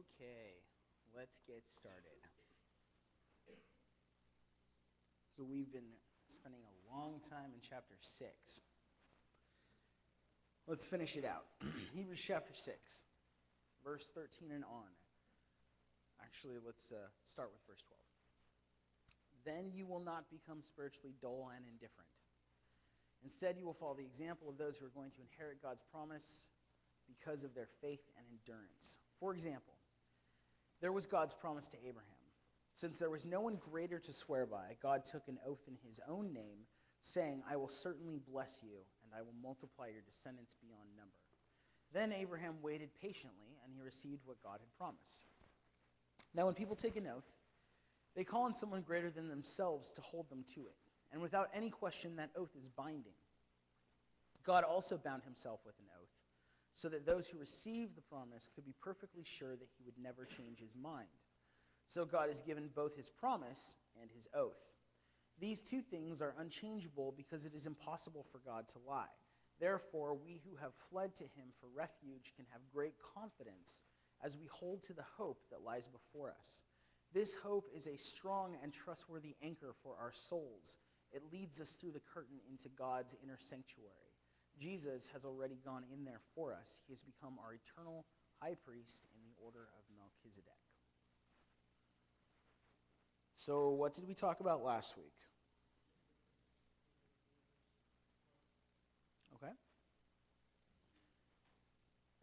Okay, let's get started. So we've been spending a long time in chapter 6. Let's finish it out. Hebrews chapter 6, verse 13 and on. Actually, let's start with verse 12. Then you will not become spiritually dull and indifferent. Instead, you will follow the example of those who are going to inherit God's promise because of their faith and endurance. For example, there was God's promise to Abraham. Since there was no one greater to swear by, God took an oath in his own name, saying, I will certainly bless you, and I will multiply your descendants beyond number. Then Abraham waited patiently, and he received what God had promised. Now when people take an oath, they call on someone greater than themselves to hold them to it. And without any question, that oath is binding. God also bound himself with an oath, so that those who received the promise could be perfectly sure that he would never change his mind. So God has given both his promise and his oath. These two things are unchangeable because it is impossible for God to lie. Therefore, we who have fled to him for refuge can have great confidence as we hold to the hope that lies before us. This hope is a strong and trustworthy anchor for our souls. It leads us through the curtain into God's inner sanctuary. Jesus has already gone in there for us. He has become our eternal high priest in the order of Melchizedek. So what did we talk about last week? Okay.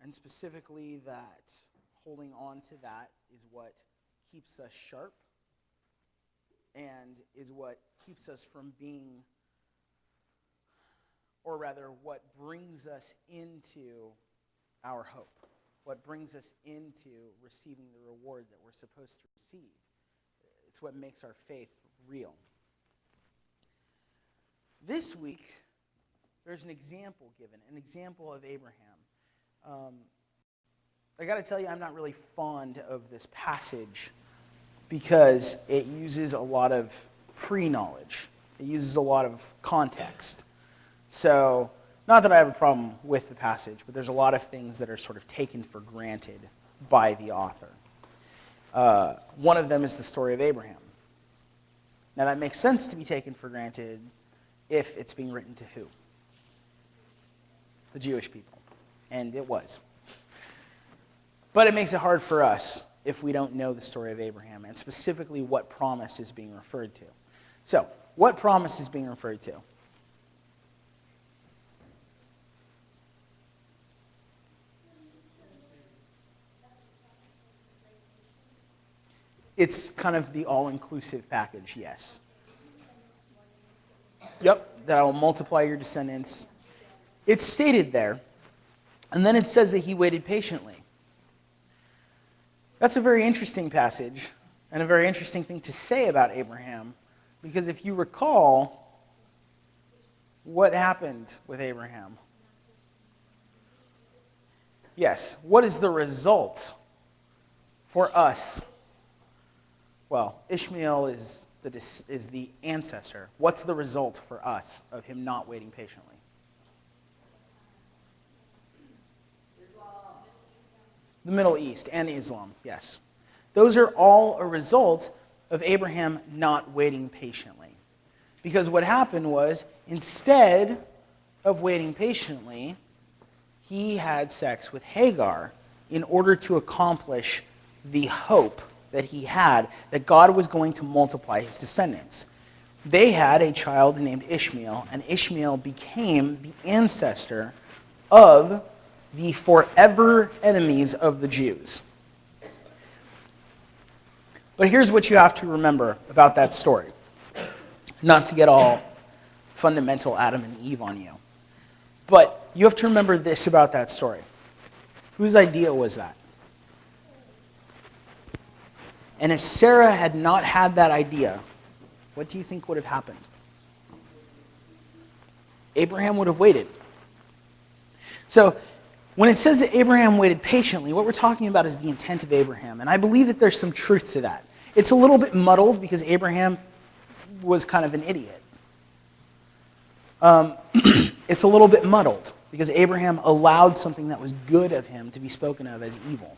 And specifically that holding on to that is what keeps us sharp and is what keeps us from being, or rather what brings us into our hope, what brings us into receiving the reward that we're supposed to receive. It's what makes our faith real. This week, there's an example given, an example of Abraham. I got to tell you, I'm not really fond of this passage because it uses a lot of pre-knowledge. It uses a lot of context. So, not that I have a problem with the passage, but there's a lot of things that are sort of taken for granted by the author. One of them is the story of Abraham. Now that makes sense to be taken for granted if it's being written to who? The Jewish people. And it was. But it makes it hard for us if we don't know the story of Abraham, and specifically what promise is being referred to. So, what promise is being referred to? It's kind of the all-inclusive package, yes. Yep, that I will multiply your descendants. It's stated there, and then it says that he waited patiently. That's a very interesting passage, and a very interesting thing to say about Abraham, because if you recall, what happened with Abraham? Yes, what is the result for us? Well, Ishmael is the ancestor. What's the result for us of him not waiting patiently? The Middle East and Islam, yes. Those are all a result of Abraham not waiting patiently. Because what happened was, instead of waiting patiently, he had sex with Hagar in order to accomplish the hope that he had, that God was going to multiply his descendants. They had a child named Ishmael, and Ishmael became the ancestor of the forever enemies of the Jews. But here's what you have to remember about that story. Not to get all fundamental Adam and Eve on you. But you have to remember this about that story. Whose idea was that? And if Sarah had not had that idea, what do you think would have happened? Abraham would have waited. So, when it says that Abraham waited patiently, what we're talking about is the intent of Abraham. And I believe that there's some truth to that. It's a little bit muddled because Abraham was kind of an idiot. It's a little bit muddled because Abraham allowed something that was good of him to be spoken of as evil.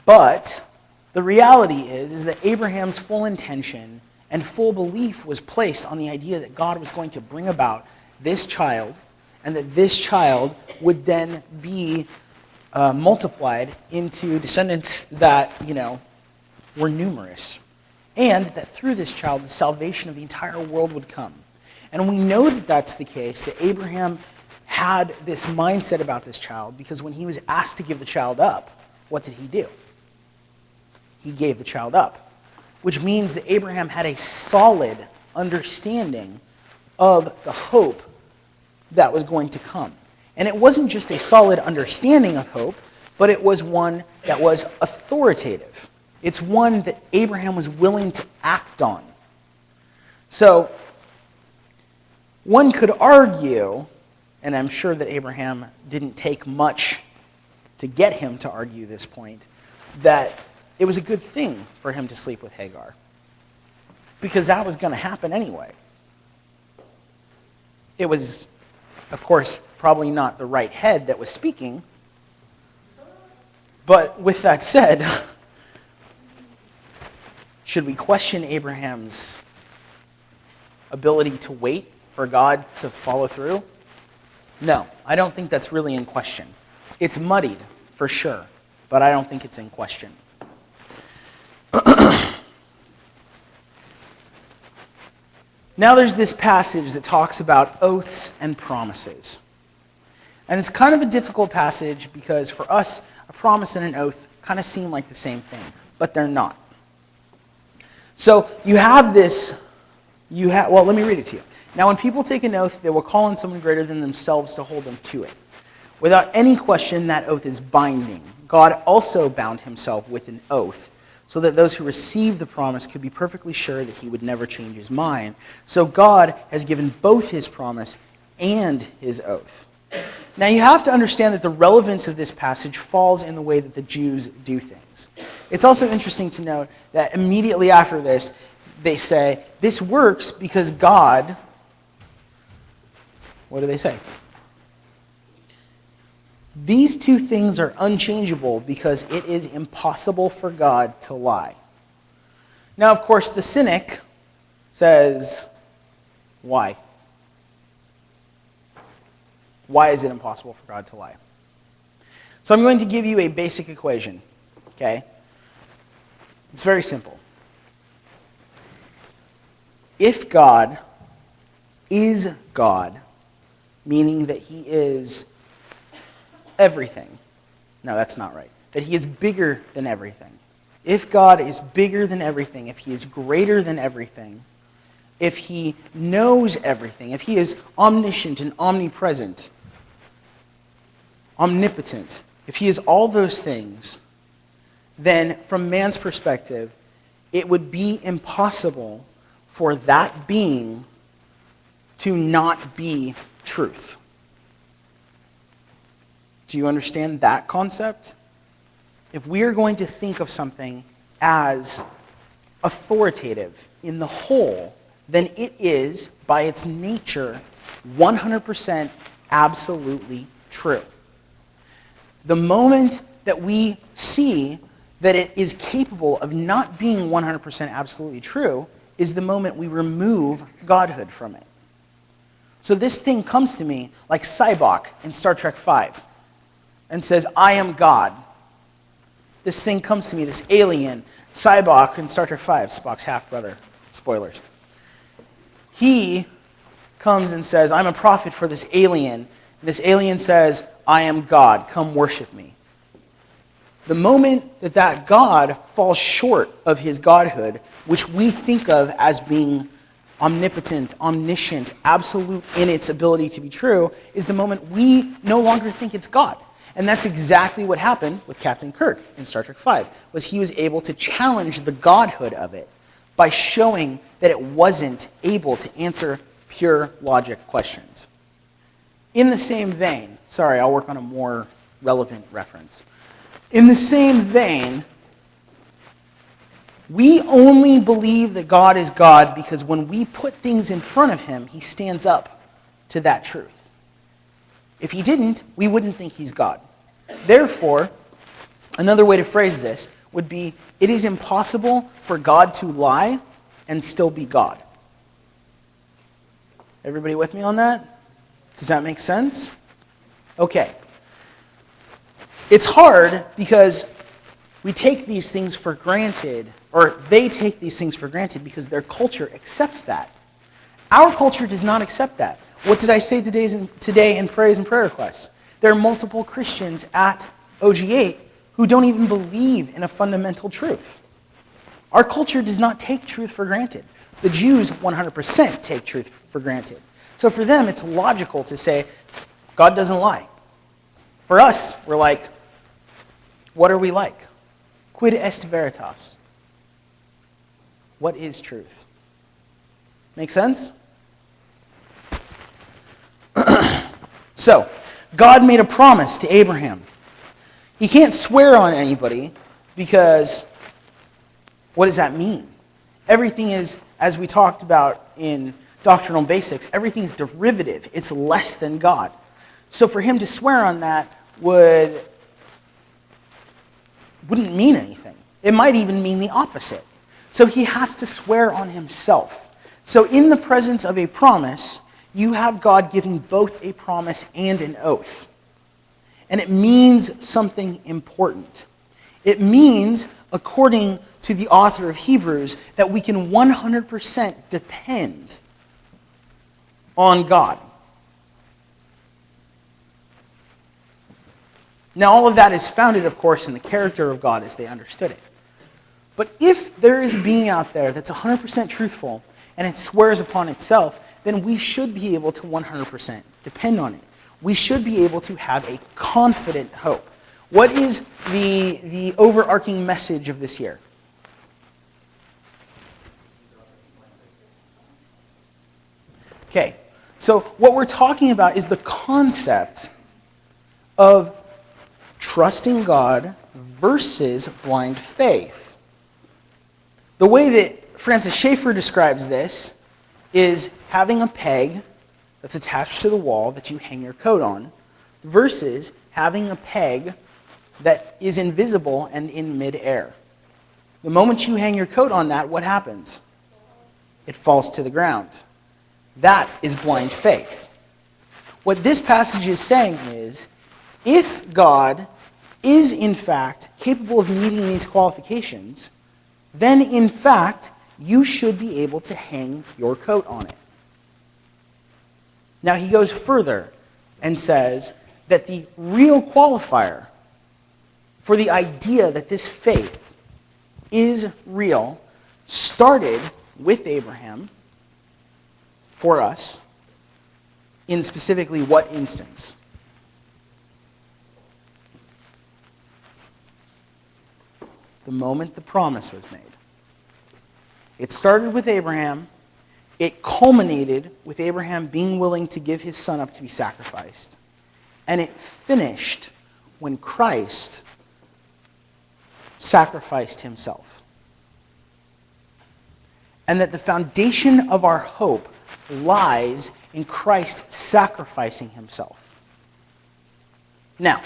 But the reality is that Abraham's full intention and full belief was placed on the idea that God was going to bring about this child, and that this child would then be multiplied into descendants that, were numerous. And that through this child, the salvation of the entire world would come. And we know that that's the case, that Abraham had this mindset about this child, because when he was asked to give the child up, what did he do? He gave the child up, which means that Abraham had a solid understanding of the hope that was going to come. And it wasn't just a solid understanding of hope, but it was one that was authoritative. It's one that Abraham was willing to act on. So, one could argue, and I'm sure that Abraham didn't take much to get him to argue this point, that it was a good thing for him to sleep with Hagar, because that was going to happen anyway. It was, of course, probably not the right head that was speaking, but with that said, should we question Abraham's ability to wait for God to follow through? No, I don't think that's really in question. It's muddied, for sure, but I don't think it's in question. Now there's this passage that talks about oaths and promises. And it's kind of a difficult passage because for us, a promise and an oath kind of seem like the same thing, but they're not. So you have this, well, let me read it to you. Now when people take an oath, they will call on someone greater than themselves to hold them to it. Without any question, that oath is binding. God also bound himself with an oath, so that those who receive the promise could be perfectly sure that he would never change his mind. So God has given both his promise and his oath. Now you have to understand that the relevance of this passage falls in the way that the Jews do things. It's also interesting to note that immediately after this, they say, this works because God, what do they say? These two things are unchangeable because it is impossible for God to lie. Now, of course, the cynic says, why? Why is it impossible for God to lie? So I'm going to give you a basic equation, okay? It's very simple. If God is God, meaning that he is everything. No, that's not right. That he is bigger than everything. If God is bigger than everything, if he is greater than everything, if he knows everything, if he is omniscient and omnipresent, omnipotent, if he is all those things, then from man's perspective, it would be impossible for that being to not be truth. Do you understand that concept? If we are going to think of something as authoritative in the whole, then it is, by its nature, 100% absolutely true. The moment that we see that it is capable of not being 100% absolutely true is the moment we remove godhood from it. So this thing comes to me like Sybok in Star Trek V and says, I am God. This thing comes to me, this alien, Sybok in Star Trek V, Spock's half-brother. Spoilers. He comes and says, I'm a prophet for this alien. This alien says, I am God, come worship me. The moment that that God falls short of his godhood, which we think of as being omnipotent, omniscient, absolute in its ability to be true, is the moment we no longer think it's God. And that's exactly what happened with Captain Kirk in Star Trek V, was he was able to challenge the godhood of it by showing that it wasn't able to answer pure logic questions. In the same vein, sorry, I'll work on a more relevant reference. In the same vein, we only believe that God is God because when we put things in front of him, he stands up to that truth. If he didn't, we wouldn't think he's God. Therefore, Another way to phrase this would be, it is impossible for God to lie and still be God. Everybody with me on that? Does that make sense? Okay. It's hard because we take these things for granted, or they take these things for granted because their culture accepts that. Our culture does not accept that. What did I say today in praise and prayer requests? There are multiple Christians at OG8 who don't even believe in a fundamental truth. Our culture does not take truth for granted. The Jews 100% take truth for granted. So for them, it's logical to say, God doesn't lie. For us, we're like, what are we like? Quid est veritas? What is truth? Make sense? So, God made a promise to Abraham. He can't swear on anybody because what does that mean? Everything is, as we talked about in doctrinal basics, everything is derivative. It's less than God. So for him to swear on that wouldn't mean anything. It might even mean the opposite. So he has to swear on himself. So in the presence of a promise, you have God giving both a promise and an oath. And it means something important. It means, according to the author of Hebrews, that we can 100% depend on God. Now, all of that is founded, of course, in the character of God as they understood it. But if there is a being out there that's 100% truthful and it swears upon itself, then we should be able to 100% depend on it. We should be able to have a confident hope. What is the overarching message of this year? Okay, so what we're talking about is the concept of trusting God versus blind faith. The way that Francis Schaeffer describes this is having a peg that's attached to the wall that you hang your coat on versus having a peg that is invisible and in midair. The moment you hang your coat on that, what happens? It falls to the ground. That is blind faith. What this passage is saying is, if God is in fact capable of meeting these qualifications, then in fact you should be able to hang your coat on it. Now he goes further and says that the real qualifier for the idea that this faith is real started with Abraham for us in specifically what instance? The moment the promise was made. It started with Abraham. It culminated with Abraham being willing to give his son up to be sacrificed. And it finished when Christ sacrificed himself. And that the foundation of our hope lies in Christ sacrificing himself. Now,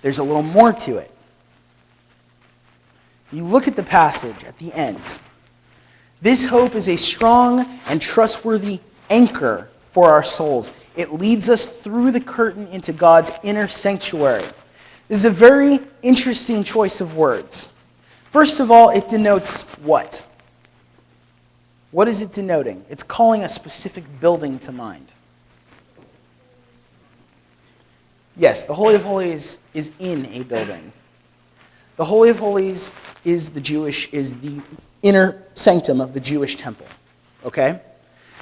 there's a little more to it. You look at the passage at the end. This hope is a strong and trustworthy anchor for our souls. It leads us through the curtain into God's inner sanctuary. This is a very interesting choice of words. First of all, it denotes what? What is it denoting? It's calling a specific building to mind. Yes, the Holy of Holies is in a building. The Holy of Holies is the inner sanctum of the Jewish temple. Okay?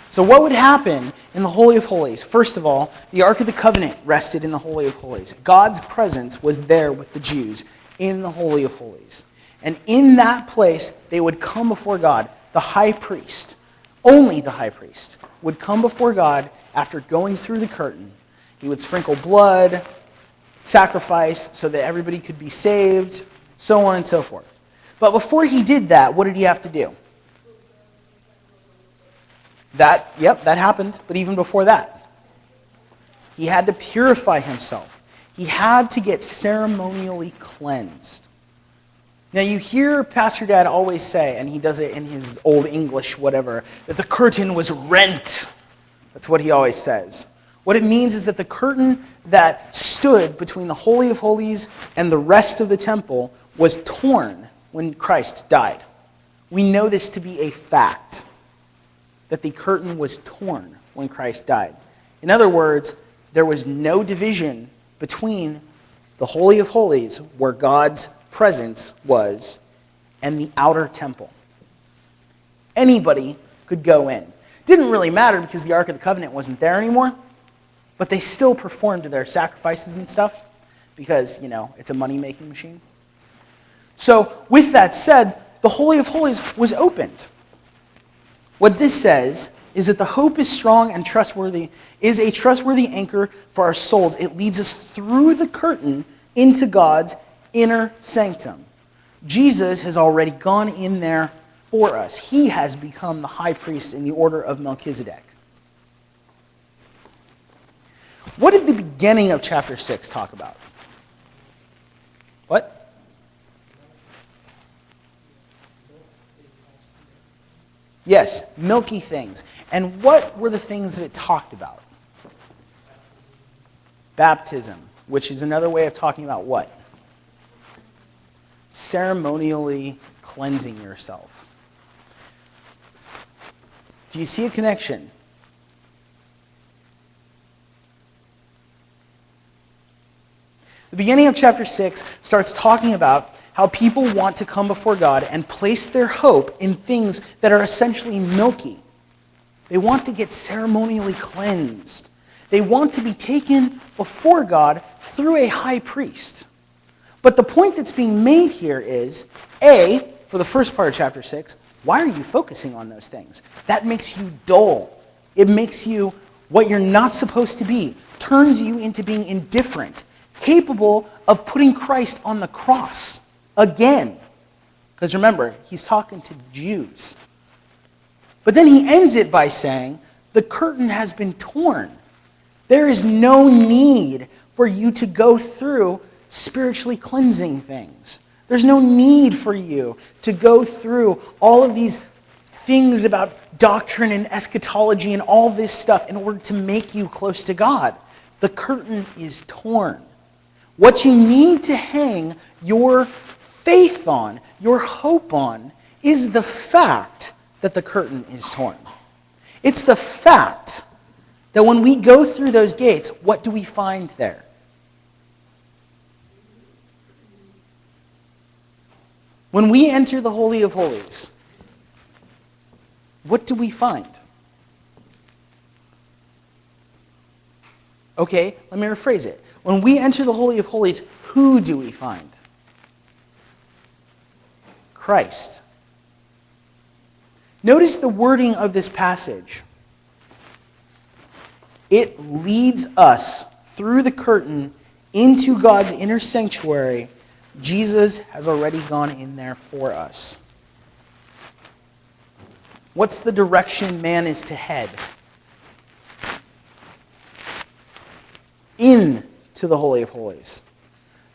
So what would happen in the Holy of Holies? First of all, the Ark of the Covenant rested in the Holy of Holies. God's presence was there with the Jews in the Holy of Holies. And in that place, they would come before God. The high priest, only the high priest, would come before God after going through the curtain. He would sprinkle blood, sacrifice so that everybody could be saved, so on and so forth. But before he did that, what did he have to do? That happened. But even before that, he had to purify himself. He had to get ceremonially cleansed. Now you hear Pastor Dad always say, and he does it in his old English, whatever, that the curtain was rent. That's what he always says. What it means is that the curtain that stood between the Holy of Holies and the rest of the temple was torn when Christ died. We know this to be a fact, that the curtain was torn when Christ died. In other words, there was no division between the Holy of Holies, where God's presence was, and the outer temple. Anybody could go in. Didn't really matter because the Ark of the Covenant wasn't there anymore, but they still performed their sacrifices and stuff because, it's a money-making machine. So, with that said, the Holy of Holies was opened. What this says is that the hope is strong and trustworthy, is a trustworthy anchor for our souls. It leads us through the curtain into God's inner sanctum. Jesus has already gone in there for us. He has become the high priest in the order of Melchizedek. What did the beginning of chapter 6 talk about? What? Yes, milky things. And what were the things that it talked about? Baptism, which is another way of talking about what? Ceremonially cleansing yourself. Do you see a connection? The beginning of chapter 6 starts talking about how people want to come before God and place their hope in things that are essentially milky. They want to get ceremonially cleansed. They want to be taken before God through a high priest. But the point that's being made here is, A, for the first part of chapter 6, why are you focusing on those things? That makes you dull. It makes you what you're not supposed to be, turns you into being indifferent, capable of putting Christ on the cross again. Because remember, he's talking to Jews. But then he ends it by saying, the curtain has been torn. There is no need for you to go through spiritually cleansing things. There's no need for you to go through all of these things about doctrine and eschatology and all this stuff in order to make you close to God. The curtain is torn. What you need to hang your faith on, your hope on, is the fact that the curtain is torn. It's the fact that when we go through those gates, what do we find there? When we enter the Holy of Holies, what do we find? Okay, let me rephrase it. When we enter the Holy of Holies, who do we find? Christ. Notice the wording of this passage. It leads us through the curtain into God's inner sanctuary. Jesus has already gone in there for us. What's the direction man is to head? Into the Holy of Holies.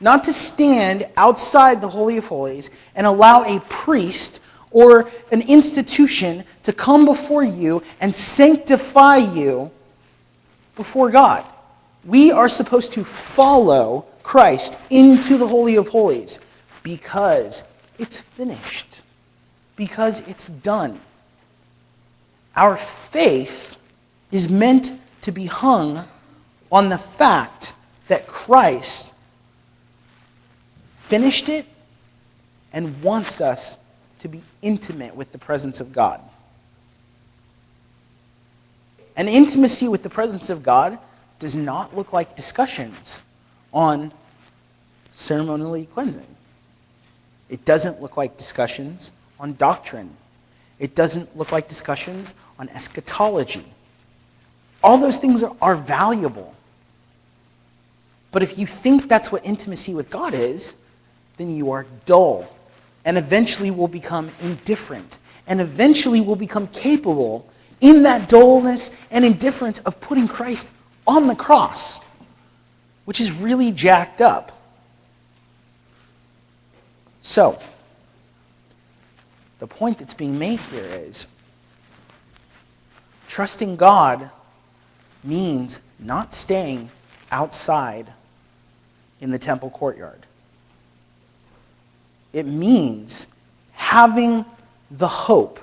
Not to stand outside the Holy of Holies and allow a priest or an institution to come before you and sanctify you before God. We are supposed to follow Christ into the Holy of Holies because it's finished, because it's done. Our faith is meant to be hung on the fact that Christ finished it and wants us to be intimate with the presence of God. And intimacy with the presence of God does not look like discussions on ceremonially cleansing. It doesn't look like discussions on doctrine. It doesn't look like discussions on eschatology. All those things are valuable. But if you think that's what intimacy with God is, then you are dull, and eventually will become indifferent, and eventually will become capable in that dullness and indifference of putting Christ on the cross. which is really jacked up. So, the point that's being made here is trusting God means not staying outside in the temple courtyard. It means having the hope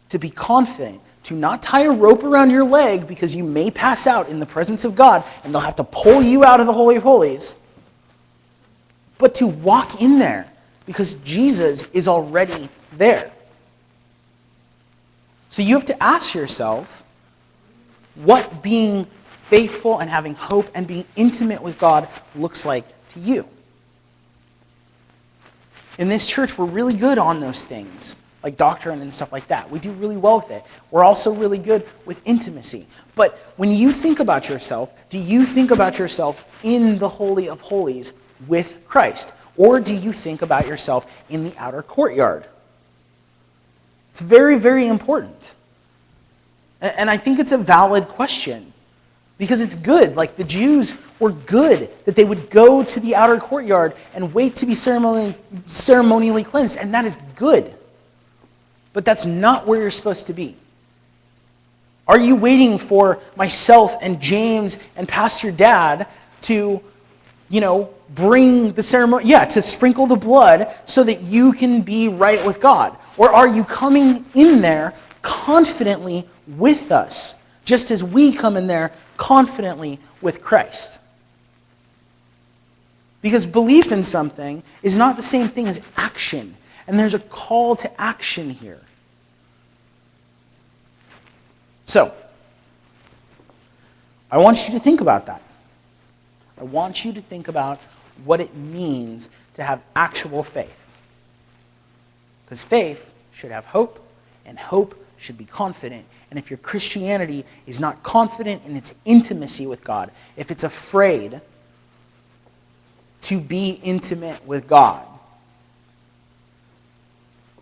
to be confident, to not tie a rope around your leg because you may pass out in the presence of God and they'll have to pull you out of the Holy of Holies, but to walk in there because Jesus is already there. So you have to ask yourself what being faithful and having hope and being intimate with God looks like to you. In this church, we're really good on those things, like doctrine and stuff like that. We do really well with it. We're also really good with intimacy. But when you think about yourself, do you think about yourself in the Holy of Holies with Christ? Or do you think about yourself in the outer courtyard? It's very, very important. And I think it's a valid question. Because it's good. Like the Jews were good that they would go to the outer courtyard and wait to be ceremonially cleansed. And that is good. But that's not where you're supposed to be. Are you waiting for myself and James and Pastor Dad to, bring the ceremony, to sprinkle the blood so that you can be right with God? Or are you coming in there confidently with us, just as we come in there confidently with Christ? Because belief in something is not the same thing as action. And there's a call to action here. So, I want you to think about that. I want you to think about what it means to have actual faith. Because faith should have hope, and hope should be confident. And if your Christianity is not confident in its intimacy with God, if it's afraid to be intimate with God,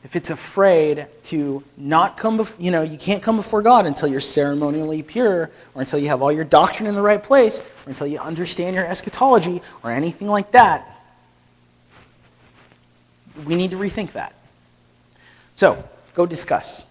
if it's afraid to not come before, you can't come before God until you're ceremonially pure, or until you have all your doctrine in the right place, or until you understand your eschatology, or anything like that, we need to rethink that. So, go discuss.